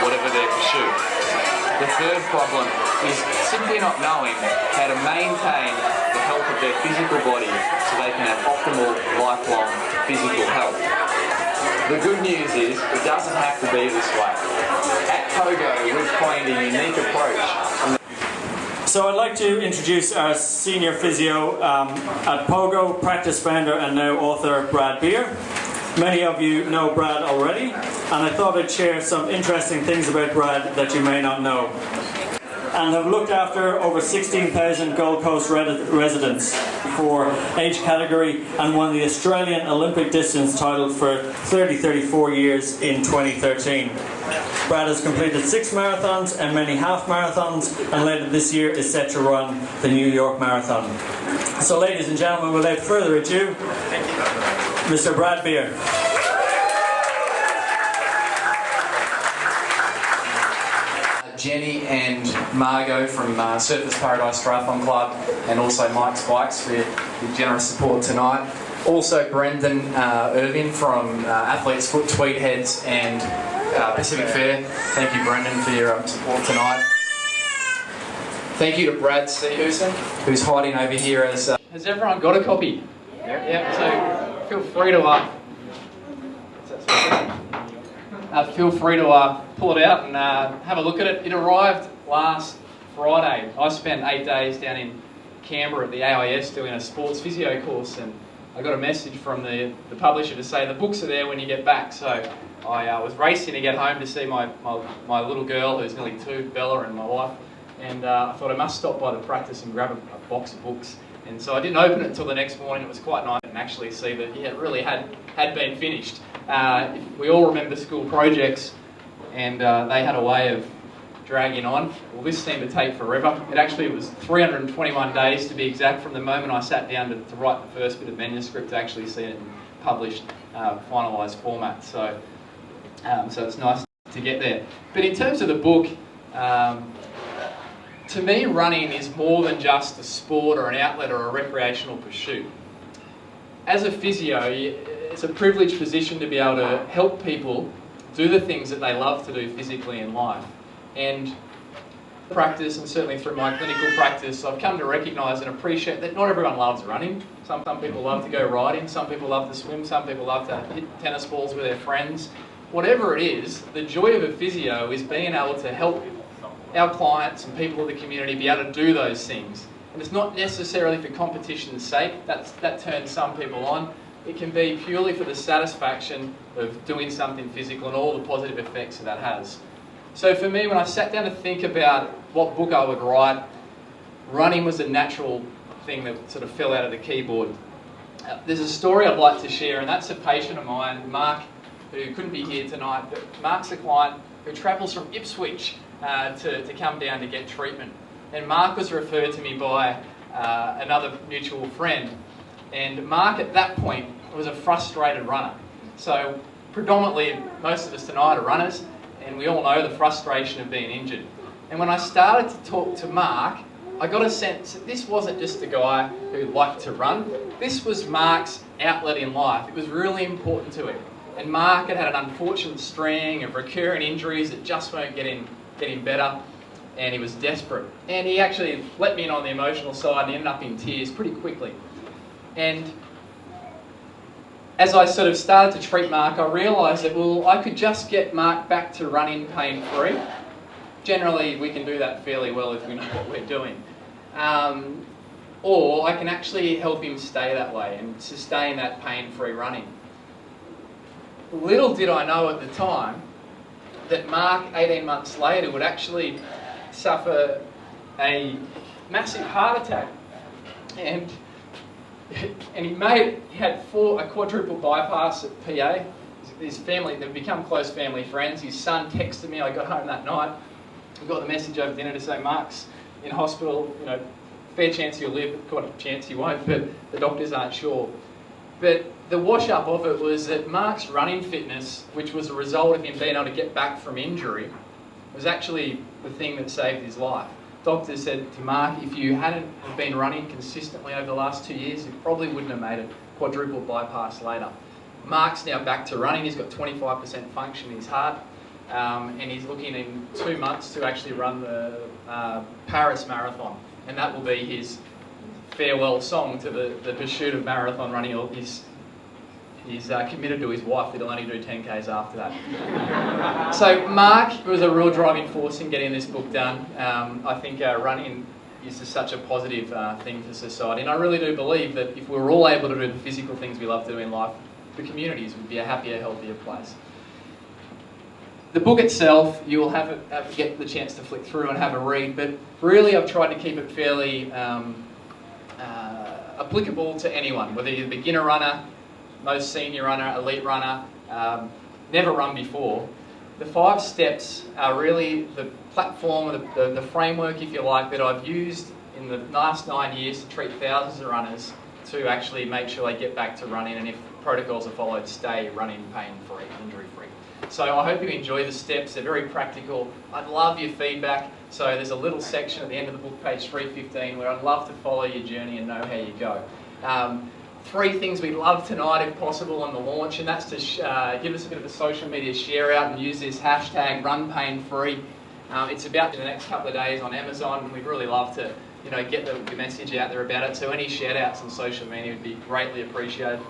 whatever their pursuit. The third problem is simply not knowing how to maintain the health of their physical body so they can have optimal, lifelong physical health. The good news is it doesn't have to be this way. At Pogo, we've coined a unique approach. So I'd like to introduce our senior physio at Pogo, practice founder and now author Brad Beer. Many of you know Brad already, and I thought I'd share some interesting things about Brad that you may not know. And I've looked after over 16,000 Gold Coast residents for age category and won the Australian Olympic distance title for 34 years in 2013. Brad has completed 6 marathons and many half marathons, and later this year is set to run the New York Marathon. So ladies and gentlemen, without further ado, Mr. Brad Beer. Jenny and Margot from Surfers Paradise Triathlon Club, and also Mike's Bikes for your generous support tonight. Also Brendan Irvin from Athlete's Foot, Tweed Heads and Pacific Fair. Thank you, Brendan, for your support tonight. Thank you to Brad Seahuson, who's hiding over here as... Has everyone got a copy? Yeah, so feel free to... feel free to pull it out and have a look at it. It arrived last Friday. I spent 8 days down in Canberra at the AIS doing a sports physio course, and I got a message from the publisher to say the books are there when you get back. So I was racing to get home to see my little girl, who's nearly 2, Bella, and my wife. And I thought I must stop by the practice and grab a box of books. And so I didn't open it until the next morning. It was quite nice and actually see that it really had been finished. We all remember school projects, and they had a way of dragging on. Well, this seemed to take forever. It was 321 days to be exact from the moment I sat down to write the first bit of manuscript to actually see it in published, finalised format. So it's nice to get there. But in terms of the book, to me, running is more than just a sport or an outlet or a recreational pursuit. As a physio, it's a privileged position to be able to help people do the things that they love to do physically in life. And practice, and certainly through my clinical practice, I've come to recognise and appreciate that not everyone loves running. Some people love to go riding, some people love to swim, some people love to hit tennis balls with their friends. Whatever it is, the joy of a physio is being able to help our clients and people of the community be able to do those things. And it's not necessarily for competition's sake. That turns some people on. It can be purely for the satisfaction of doing something physical and all the positive effects that has. So for me, when I sat down to think about what book I would write, running was a natural thing that sort of fell out of the keyboard. There's a story I'd like to share, and that's a patient of mine, Mark, who couldn't be here tonight, but Mark's a client who travels from Ipswich to come down to get treatment. And Mark was referred to me by another mutual friend. And Mark at that point was a frustrated runner. So predominantly most of us tonight are runners, and we all know the frustration of being injured. And when I started to talk to Mark, I got a sense that this wasn't just a guy who liked to run. This was Mark's outlet in life. It was really important to him. And Mark had an unfortunate string of recurring injuries that just weren't getting better. And he was desperate. And he actually let me in on the emotional side and ended up in tears pretty quickly. And as I sort of started to treat Mark, I realised that, well, I could just get Mark back to running pain-free. Generally, we can do that fairly well if we know what we're doing. Or I can actually help him stay that way and sustain that pain-free running. Little did I know at the time that Mark, 18 months later, would actually suffer a massive heart attack, and he had a quadruple bypass at PA. His family, they've become close family friends. His son texted me. I got home that night. I got the message over dinner to say Mark's in hospital. Fair chance he'll live, quite a chance he won't, but the doctors aren't sure. But the wash up of it was that Mark's running fitness, which was a result of him being able to get back from injury, was actually the thing that saved his life. Doctors said to Mark, if you hadn't been running consistently over the last 2 years, you probably wouldn't have made a quadruple bypass later. Mark's now back to running. He's got 25% function in his heart. and he's looking in 2 months to actually run the Paris Marathon, and that will be his farewell song to the pursuit of marathon running. He's committed to his wife that he'll only do 10Ks after that. So Mark was a real driving force in getting this book done. I think running is just such a positive thing for society, and I really do believe that if we were all able to do the physical things we love to do in life, the communities would be a happier, healthier place. The book itself, you will get the chance to flick through and have a read, but really I've tried to keep it fairly applicable to anyone, whether you're a beginner runner, most senior runner, elite runner, never run before. The 5 steps are really the platform, the framework, if you like, that I've used in the last 9 years to treat thousands of runners to actually make sure they get back to running, and if protocols are followed, stay running pain-free, injury-free. So I hope you enjoy the steps. They're very practical. I'd love your feedback. So there's a little section at the end of the book, page 315, where I'd love to follow your journey and know how you go. 3 things we'd love tonight, if possible, on the launch, and that's to give us a bit of a social media share out and use this hashtag #RunPainFree. It's about in the next couple of days on Amazon, and we'd really love to get the message out there about it. So any shout outs on social media would be greatly appreciated.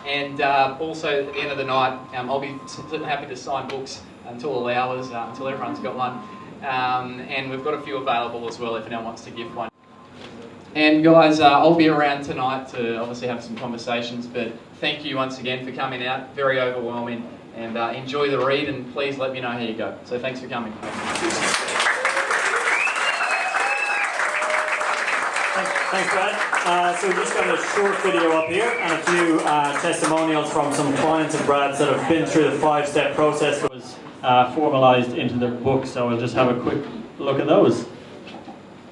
And also at the end of the night, I'll be happy to sign books until all hours, until everyone's got one. And we've got a few available as well if anyone wants to give one. And guys, I'll be around tonight to obviously have some conversations, but thank you once again for coming out. Very overwhelming, and enjoy the read, and please let me know how you go. So thanks for coming. Thanks, Brad. So we've just got a short video up here and a few testimonials from some clients of Brad's that have been through the 5-step process that was formalised into the book. So we'll just have a quick look at those.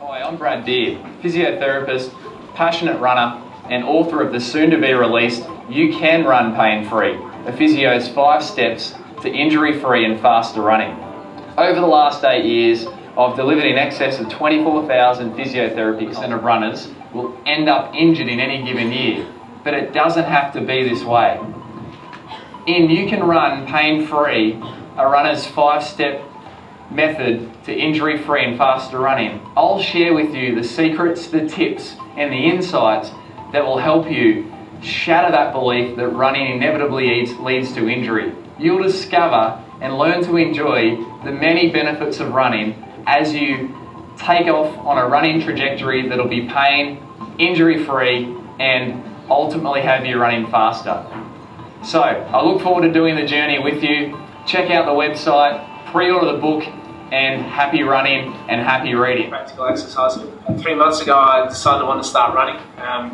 Hi, I'm Brad Beer, physiotherapist, passionate runner, and author of the soon-to-be-released You Can Run Pain-Free, the physio's 5 steps to injury-free and faster running. Over the last 8 years, I've delivered in excess of 24,000 physiotherapy and of runners will end up injured in any given year, but it doesn't have to be this way. In You Can Run Pain-Free, a runner's 5-step method to injury-free and faster running, I'll share with you the secrets, the tips, and the insights that will help you shatter that belief that running inevitably leads to injury. You'll discover and learn to enjoy the many benefits of running as you take off on a running trajectory that'll be pain, injury-free, and ultimately have you running faster. So, I look forward to doing the journey with you. Check out the website, pre-order the book, and happy running and happy reading. Practical exercise. 3 months ago I decided I wanted to start running.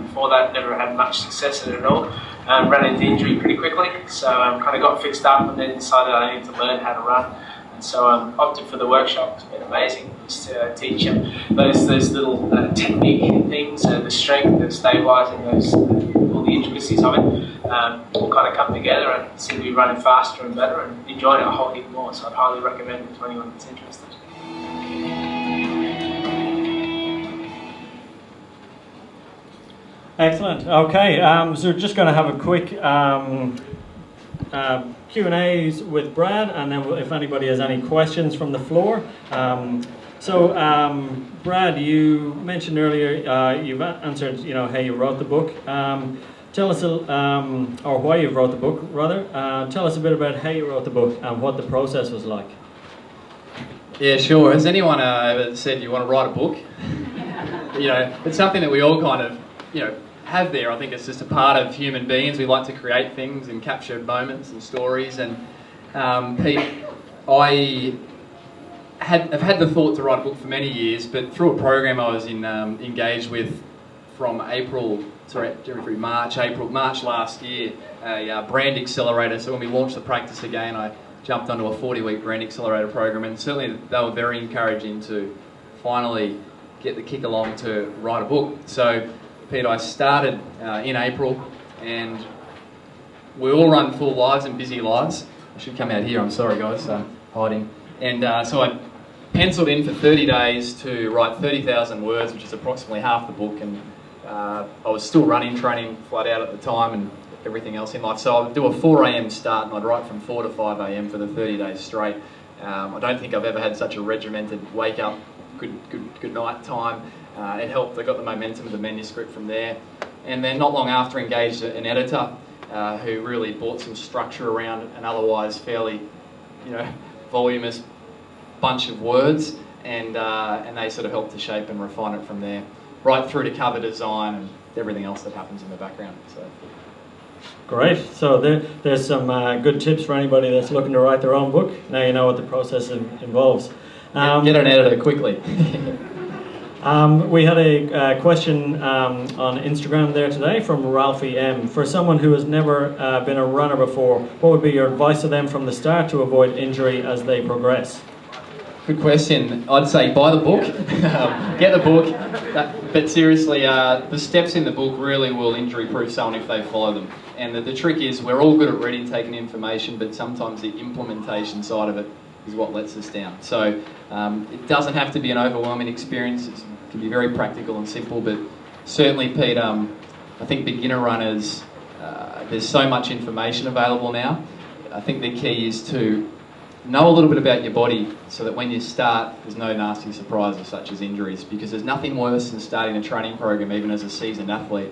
Before that, never had much success in it at all. Ran into injury pretty quickly, so kind of got fixed up and then decided I needed to learn how to run. And so opted for the workshop. It's been amazing just to teach them those little technique things, the strength, the stabilising, all the intricacies of it, all kind of come together and seem to be running faster and better and enjoying it a whole heap more. So I'd highly recommend it to anyone that's interested. Excellent. Okay, so we're just going to have a quick Q&As with Brad, and then if anybody has any questions from the floor. Brad, you mentioned earlier you've answered, how you wrote the book. Tell us, or why you wrote the book, rather. Tell us a bit about how you wrote the book and what the process was like. Yeah, sure. Has anyone ever said you want to write a book? It's something that we all kind of, have there. I think it's just a part of human beings. We like to create things and capture moments and stories. And Pete, I've had the thought to write a book for many years, but through a program I was engaged with from March last year, a brand accelerator. So when we launched the practice again, I jumped onto a 40-week brand accelerator program, and certainly they were very encouraging to finally get the kick along to write a book. So Pete, I started in April, and we all run full lives and busy lives. I should come out here, I'm sorry guys, hiding. And so I penciled in for 30 days to write 30,000 words, which is approximately half the book, and I was still running, training flat out at the time and everything else in life. So I'd do a 4 a.m. start and I'd write from 4 to 5 a.m. for the 30 days straight. I don't think I've ever had such a regimented wake up, good night time. It helped. I got the momentum of the manuscript from there, and then not long after engaged an editor who really brought some structure around an otherwise fairly, voluminous bunch of words, and they sort of helped to shape and refine it from there, right through to cover design and everything else that happens in the background. So. Great. So there's some good tips for anybody that's looking to write their own book. Now you know what the process involves. Get an editor quickly. We had a question on Instagram there today from Ralphie M. For someone who has never been a runner before, what would be your advice to them from the start to avoid injury as they progress? Good question. I'd say buy the book, get the book, but seriously, the steps in the book really will injury-proof someone if they follow them. And the trick is we're all good at reading, taking information, but sometimes the implementation side of it is what lets us down. So it doesn't have to be an overwhelming experience. It can be very practical and simple, but certainly, Pete, I think beginner runners, there's so much information available now. I think the key is to know a little bit about your body so that when you start, there's no nasty surprises such as injuries, because there's nothing worse than starting a training program, even as a seasoned athlete,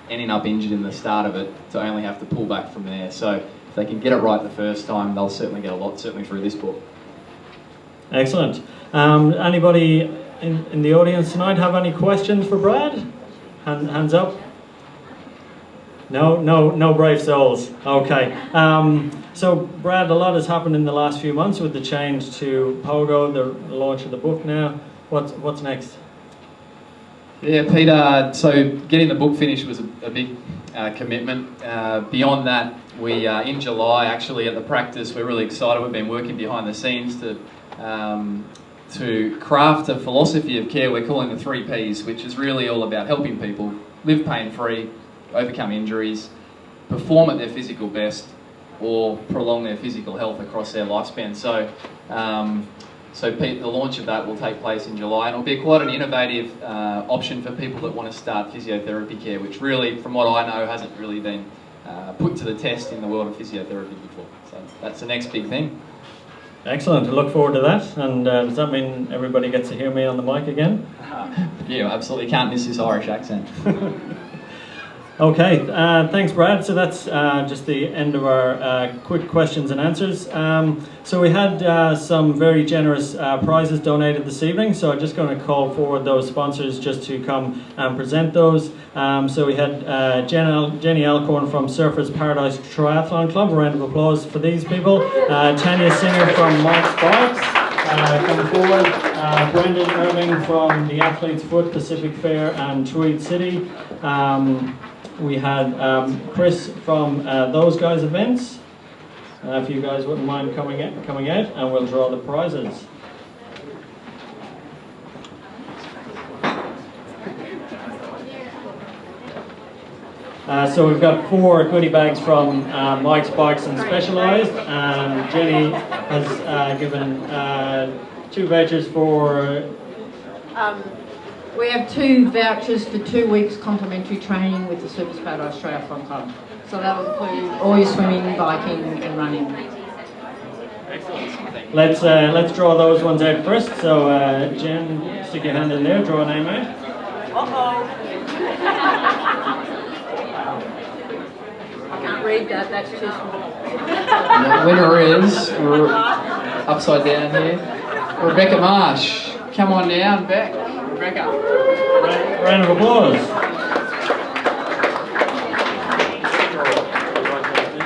ending up injured in the start of it to only have to pull back from there. So if they can get it right the first time, they'll certainly get a lot, certainly through this book. Excellent. Anybody in the audience tonight have any questions for Brad? Hands up. No brave souls. Okay. So Brad, a lot has happened in the last few months with the change to Pogo, the launch of the book now. What's next? Yeah, Peter, so getting the book finished was a big commitment. Beyond that, we in July, actually, at the practice, we're really excited. We've been working behind the scenes to craft a philosophy of care we're calling the 3 Ps, which is really all about helping people live pain-free, overcome injuries, perform at their physical best, or prolong their physical health across their lifespan. So Pete, the launch of that will take place in July, and it'll be quite an innovative option for people that want to start physiotherapy care, which really, from what I know, hasn't really been put to the test in the world of physiotherapy before. So that's the next big thing. Excellent. I look forward to that. And does that mean everybody gets to hear me on the mic again? Yeah, absolutely. Can't miss this Irish accent. Okay, thanks Brad. So that's just the end of our quick questions and answers. So we had some very generous prizes donated this evening, so I'm just going to call forward those sponsors just to come and present those. So we had Jenny Alcorn from Surfers Paradise Triathlon Club. A round of applause for these people. Tanya Singer from Mike's Bikes. Coming forward, Brendan Irving from the Athlete's Foot, Pacific Fair and Tweed City. We had Chris from Those Guys Events. If you guys wouldn't mind coming out, and we'll draw the prizes. So we've got 4 goodie bags from Mike's Bikes and Specialized, and Jenny has given 2 vouchers for... we have 2 vouchers for 2 weeks complimentary training with the Surfers Paradise Triathlon Club. So that will include all your swimming, biking and running. Excellent. Let's draw those ones out first. So Jen, stick your hand in there, draw a name out. I can't read that, that's too small. The winner is, upside down here, Rebecca Marsh. Come on down, Beck. Rebecca. Round of applause.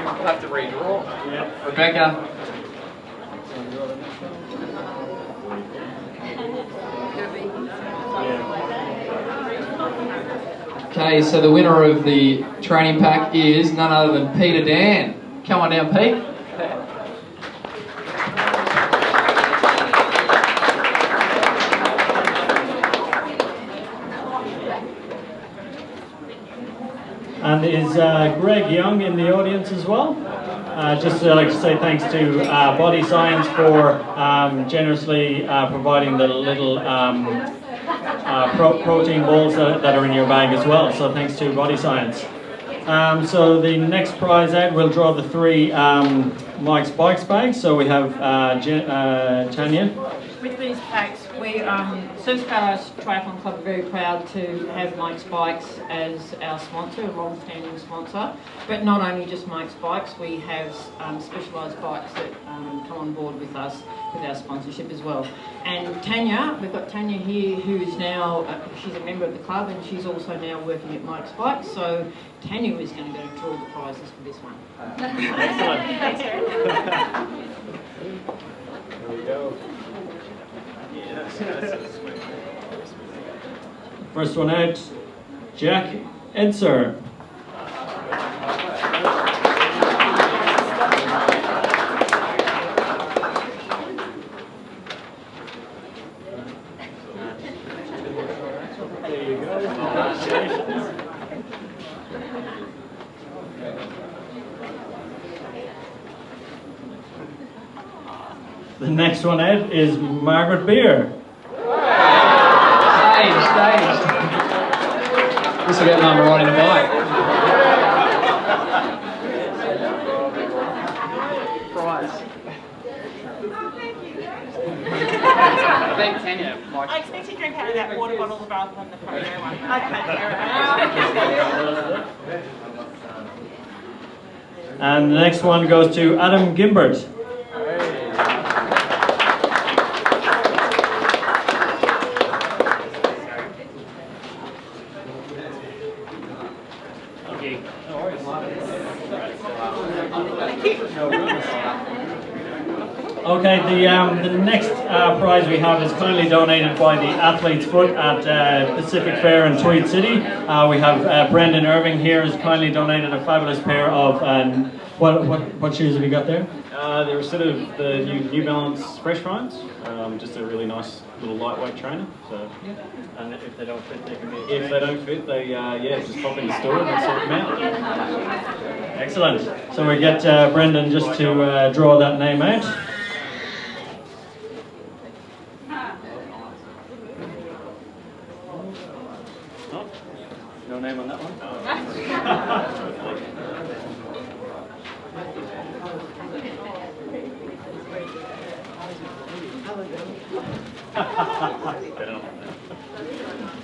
We'll have to redraw. Yep. Rebecca. Okay, so the winner of the training pack is none other than Peter Dan. Come on down, Pete. And is Greg Young in the audience as well? Just like to say thanks to Body Science for generously providing the little protein balls that are in your bag as well. So thanks to Body Science. So the next prize out, we'll draw the 3 Mike's Bikes bags. So we have Tanya. With these packs, we, Service Paradise Triathlon Club, are very proud to have Mike's Bikes as our sponsor, a long-standing sponsor. But not only just Mike's Bikes, we have specialised bikes that come on board with us with our sponsorship as well. And Tanya, we've got Tanya here, who is now, she's a member of the club, and she's also now working at Mike's Bikes. So Tanya is going to go draw the prizes for this one. Excellent. There we go. First one out, Jack Edser. There you go. Congratulations. The next one out is Margaret Beer. Staged. This will get Mum riding a bike. Prize. Thank Tanya. I expect you to drink out of that water bottle rather than the photo one. And the next one goes to Adam Gimbert. Okay, the next prize we have is kindly donated by the Athlete's Foot at Pacific Fair in Tweed City. We have Brendan Irving here has kindly donated a fabulous pair of, what shoes have you got there? They're sort of the New Balance Fresh Primes, just a really nice little lightweight trainer. So, And if they don't fit, they can be... if they don't fit, they just pop in the store and they'll sort them out. Excellent. So we get Brendan just to draw that name out. Oh, no name on that one?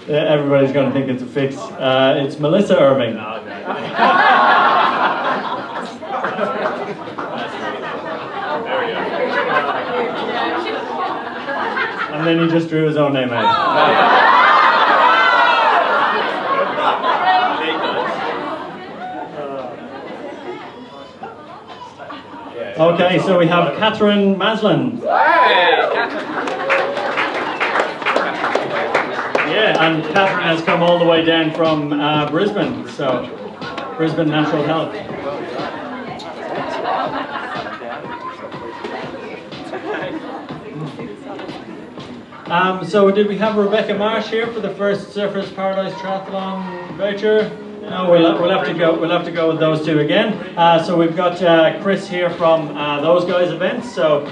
Everybody's going to think it's a fix. It's Melissa Irving. And then he just drew his own name out. Okay, so we have Catherine Maslin. Yeah, and Catherine has come all the way down from Brisbane, so Brisbane Natural Health. So did we have Rebecca Marsh here for the first Surfers Paradise Triathlon voucher? No, we'll have to go. We'll have to go with those two again. So we've got Chris here from Those Guys Events. So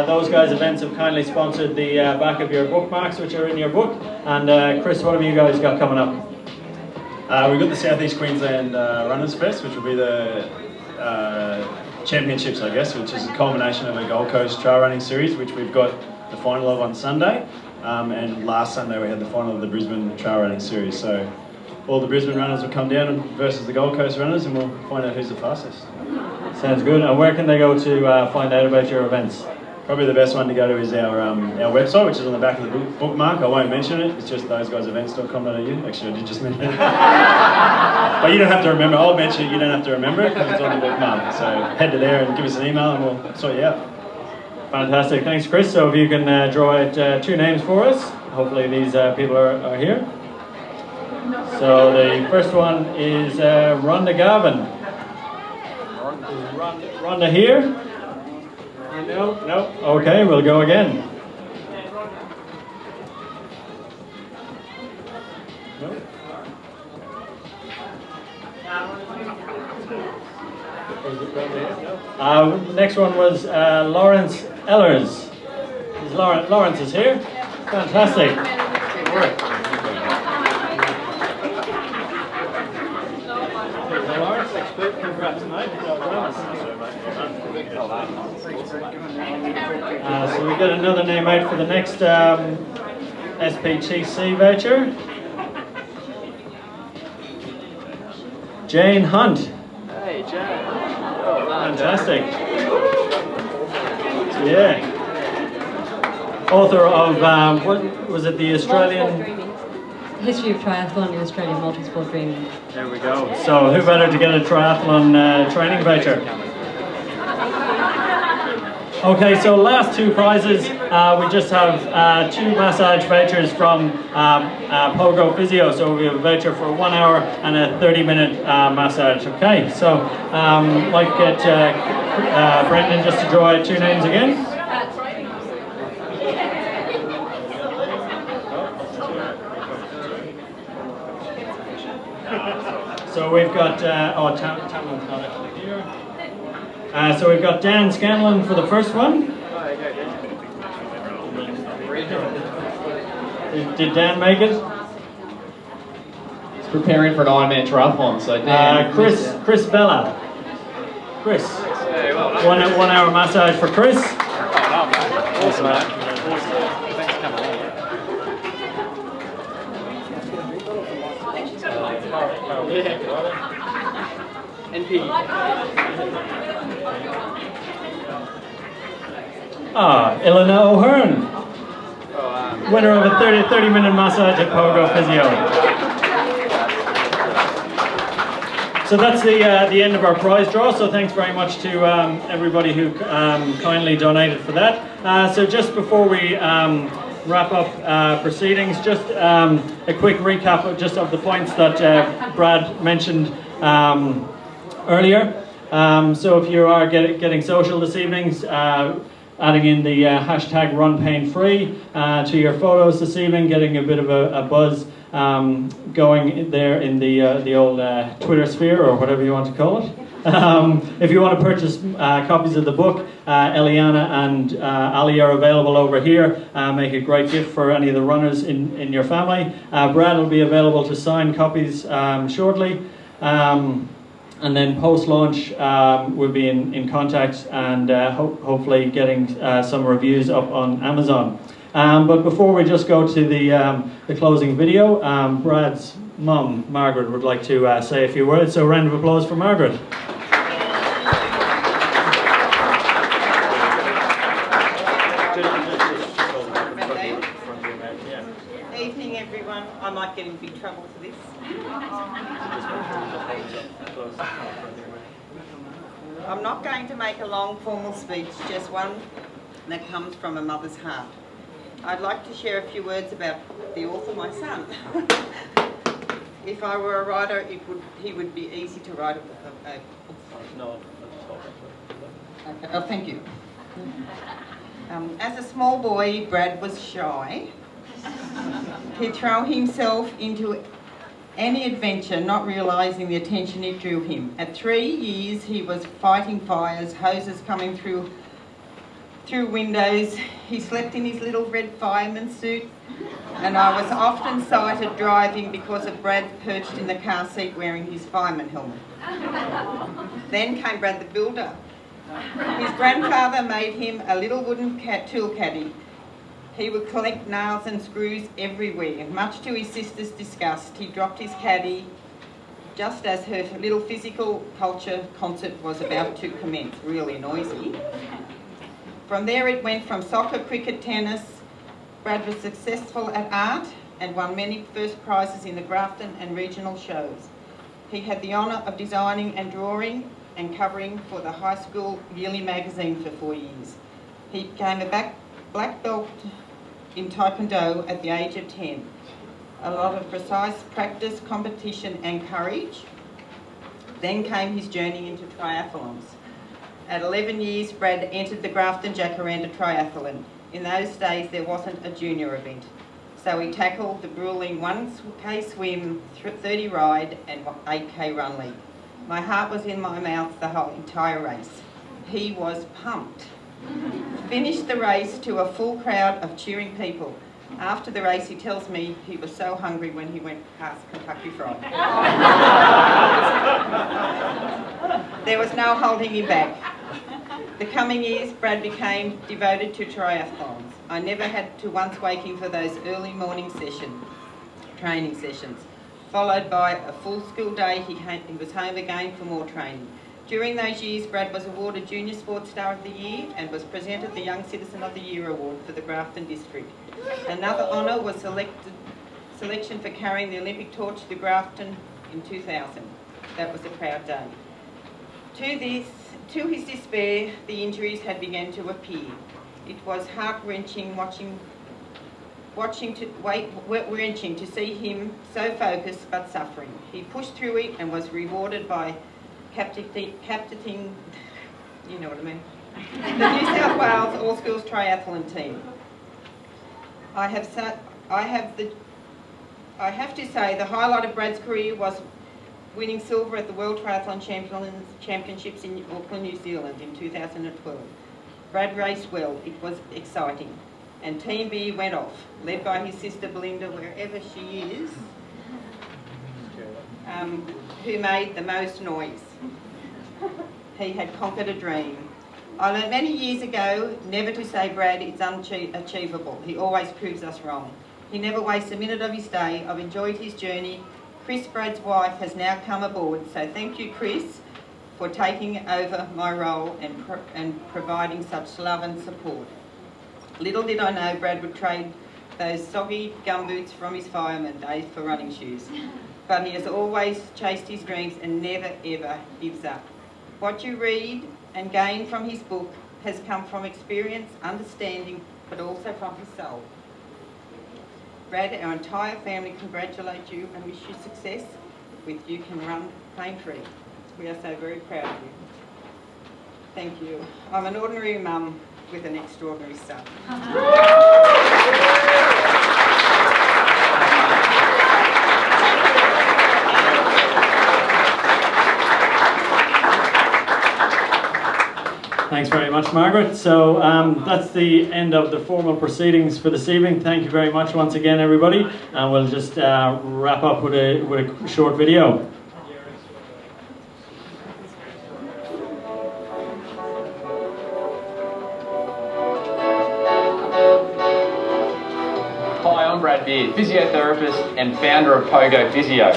Those Guys Events have kindly sponsored the back of your bookmarks, which are in your book. And Chris, what have you guys got coming up? We've got the South East Queensland Runners Fest, which will be the championships, I guess, which is a culmination of a Gold Coast trail running series, which we've got the final of on Sunday. And last Sunday we had the final of the Brisbane trail running series. So all the Brisbane runners will come down versus the Gold Coast runners, and we'll find out who's the fastest. Sounds good. And where can they go to find out about your events? Probably the best one to go to is our website, which is on the back of the bookmark. I won't mention it. It's just thoseguysevents.com.au. Actually, I did just mention it. But you don't have to remember. I'll mention it. You don't have to remember it because it's on the bookmark. So head to there and give us an email, and we'll sort you out. Fantastic. Thanks, Chris. So if you can draw out two names for us. Hopefully these people are here. So the first one is Rhonda Garvin. Is Rhonda here? No. Okay, we'll go again. Next one was Lawrence Ellers. Lawrence is here. Fantastic. Good work. Lawrence. So we got another name out for the next SPTC voucher. Jane Hunt. Hey, Jane. Well done, Fantastic. Yeah. Author of, what was it, the Australian... History of Triathlon in Australian Multisport Dreaming. There we go. So who better to get a triathlon training voucher? Okay, so last two prizes, we just have 2 massage vouchers from Pogo Physio. So we have a voucher for 1 hour and a 30-minute massage. Okay, so I'd like to get Brendan just to draw out 2 names again. So we've got, Tamlin's not actually here. So we've got Dan Scanlon for the first one. Did Dan make it? He's preparing for an Ironman triathlon, so Dan. Chris Bella. Chris. 1 hour massage for Chris. Awesome, mate. Thanks for coming along. NP. Eleanor O'Hearn. Winner of a 30-minute massage at Pogo Physio. So that's the end of our prize draw, so thanks very much to everybody who kindly donated for that. So just before we wrap up proceedings, just a quick recap of the points that Brad mentioned earlier. So if you are getting social this evening, adding in the hashtag #RunPainFree to your photos this evening, getting a bit of a buzz going there in the old Twitter sphere, or whatever you want to call it. If you want to purchase copies of the book, Eliana and Ali are available over here. Make a great gift for any of the runners in your family. Brad will be available to sign copies shortly. And then post-launch, we'll be in contact and hopefully getting some reviews up on Amazon. But before we just go to the closing video, Brad's mum, Margaret, would like to say a few words. So a round of applause for Margaret. Evening, everyone. I might get in big trouble for this. I'm not going to make a long formal speech, just one that comes from a mother's heart. I'd like to share a few words about the author, my son. If I were a writer, he would be easy to write Oh, thank you. As a small boy, Brad was shy. He'd throw himself into any adventure, not realising the attention it drew him. At 3 years, he was fighting fires, hoses coming through windows. He slept in his little red fireman suit, and I was often sighted driving because of Brad perched in the car seat wearing his fireman helmet. Then came Brad the builder. His grandfather made him a little wooden tool caddy. He would collect nails and screws everywhere. Much to his sister's disgust, he dropped his caddy just as her little physical culture concert was about to commence. Really noisy. From there it went from soccer, cricket, tennis. Brad was successful at art and won many first prizes in the Grafton and regional shows. He had the honour of designing and drawing and covering for the high school yearly magazine for 4 years. He became a black belt in Taekwondo at the age of 10. A lot of precise practice, competition and courage. Then came his journey into triathlons. At 11 years, Brad entered the Grafton Jacaranda Triathlon. In those days, there wasn't a junior event. So he tackled the gruelling 1K swim, 30 ride and 8K run league. My heart was in my mouth the whole entire race. He was pumped. Finished the race to a full crowd of cheering people. After the race, he tells me he was so hungry when he went past Kentucky Fried. There was no holding him back. The coming years, Brad became devoted to triathlons. I never had to once wake him for those early morning training sessions. Followed by a full school day, he was home again for more training. During those years, Brad was awarded Junior Sports Star of the Year and was presented the Young Citizen of the Year Award for the Grafton District. Another honour was selection for carrying the Olympic torch to Grafton in 2000. That was a proud day. To his despair, the injuries had begun to appear. It was heart-wrenching wrenching to see him so focused but suffering. He pushed through it and was rewarded by captaining, you know what I mean, the New South Wales All Schools Triathlon team. I have to say the highlight of Brad's career was winning silver at the World Triathlon Championships in Auckland, New Zealand in 2012. Brad raced well, it was exciting. And Team B went off, led by his sister Belinda, wherever she is, who made the most noise. He had conquered a dream. I learned many years ago never to say, Brad, it's unachievable. He always proves us wrong. He never wastes a minute of his day. I've enjoyed his journey. Chris, Brad's wife, has now come aboard, so thank you, Chris, for taking over my role and providing such love and support. Little did I know Brad would trade those soggy gumboots from his fireman days for running shoes. But he has always chased his dreams and never ever gives up. What you read and gain from his book has come from experience, understanding, but also from his soul. Brad, our entire family congratulate you and wish you success. With you can run pain-free. We are so very proud of you. Thank you. I'm an ordinary mum with an extraordinary son. Thanks very much, Margaret. So that's the end of the formal proceedings for this evening. Thank you very much once again, everybody. And we'll just wrap up with a short video. Hi, I'm Brad Beard, physiotherapist and founder of Pogo Physio.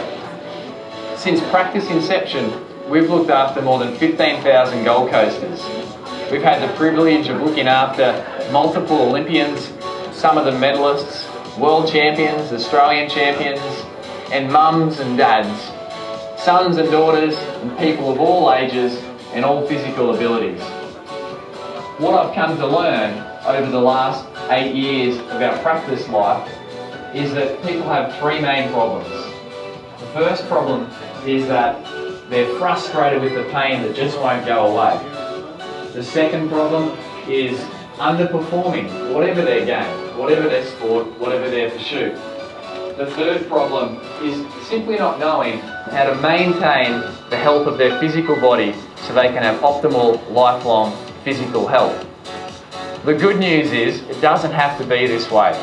Since practice inception, we've looked after more than 15,000 Gold Coasters. We've had the privilege of looking after multiple Olympians, some of the medalists, world champions, Australian champions, and mums and dads, sons and daughters, and people of all ages and all physical abilities. What I've come to learn over the last 8 years of our practice life is that people have three main problems. The first problem is that they're frustrated with the pain that just won't go away. The second problem is underperforming, whatever their game, whatever their sport, whatever their pursuit. The third problem is simply not knowing how to maintain the health of their physical body so they can have optimal, lifelong physical health. The good news is it doesn't have to be this way.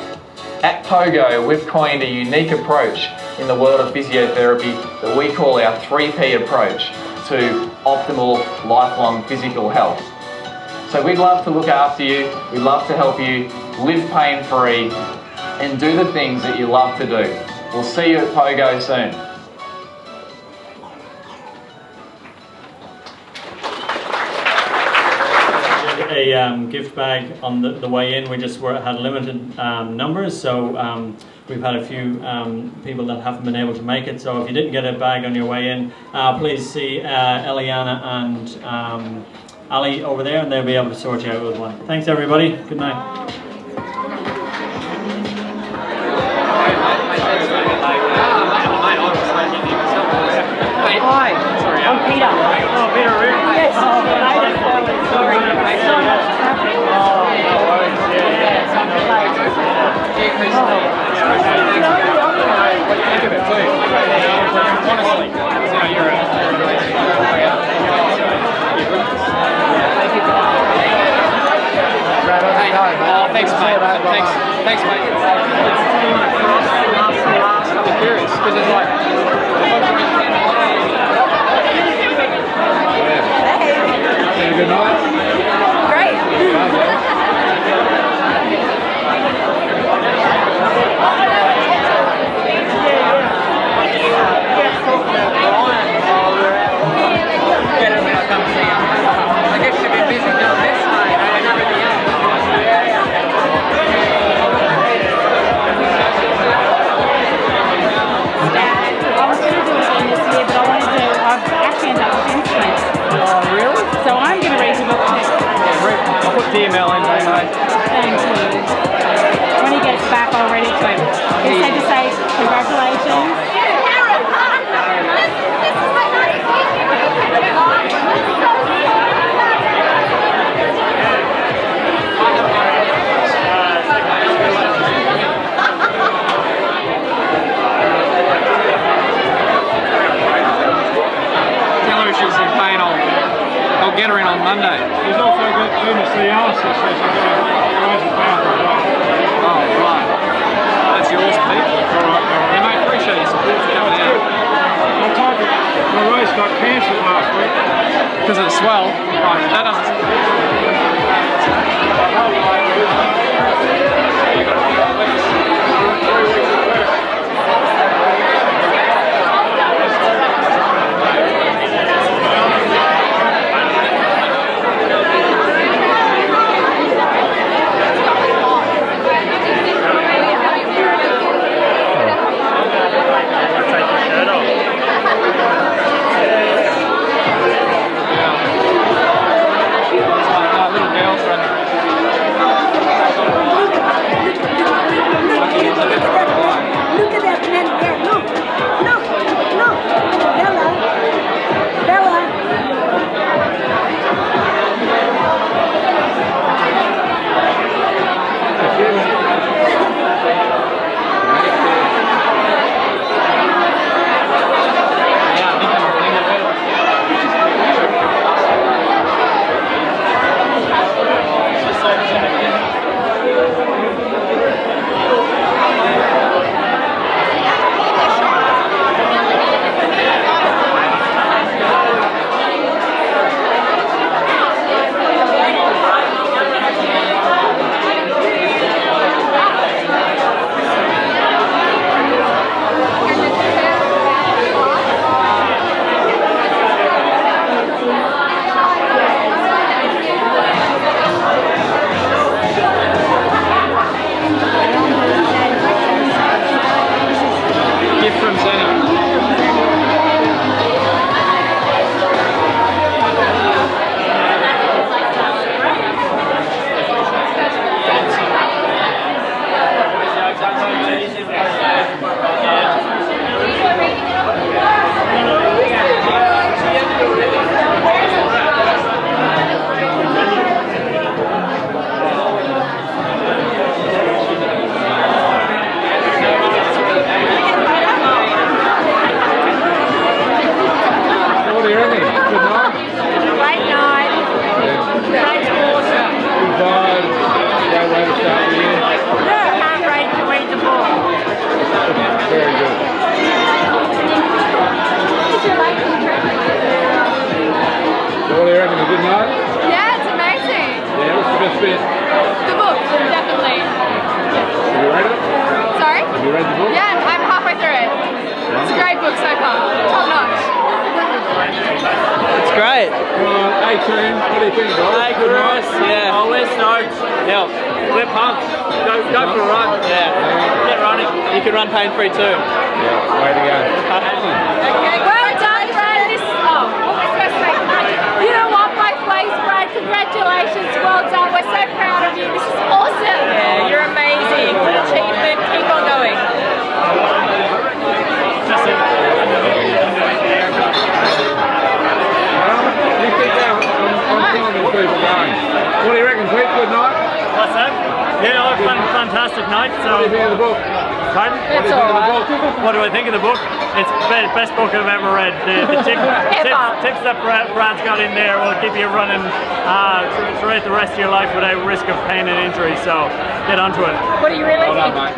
At Pogo, we've coined a unique approach in the world of physiotherapy that we call our 3P approach to optimal, lifelong physical health. So we'd love to look after you, we'd love to help you live pain-free and do the things that you love to do. We'll see you at Pogo soon. A gift bag on the way in. We just had limited numbers, so we've had a few people that haven't been able to make it. So if you didn't get a bag on your way in, please see Eliana and Ali over there, and they'll be able to sort you out with one. Thanks, everybody. Good night. Hi, I'm Peter. Oh, Peter Root. Yes, sorry. So much traffic. Oh, no worries. Yeah, I'm late. Yeah, Christine. What do you think of it, too? Honestly, you're oh, thanks, mate. Thanks, mate. I'm curious, because it's like... Good night. very much. Thank you. When he gets back, I'll read it to him. He said to say congratulations. She's in pain. I'll get her in on Monday. He's also got pneumothoracic, so she's got to raise the power as well. Oh, right. That's yours, Pete. Alright. Yeah, mate, appreciate your support for coming out. I told you, my race got cancelled last week. Because of the swell? Right, that doesn't... Fantastic night. So, what do you think of the book? Pardon? It's alright. What do I think of the book? It's the best book I've ever read. The tips that Brad's got in there will keep you running throughout the rest of your life without risk of pain and injury. So get onto it. What do you really think? Mate.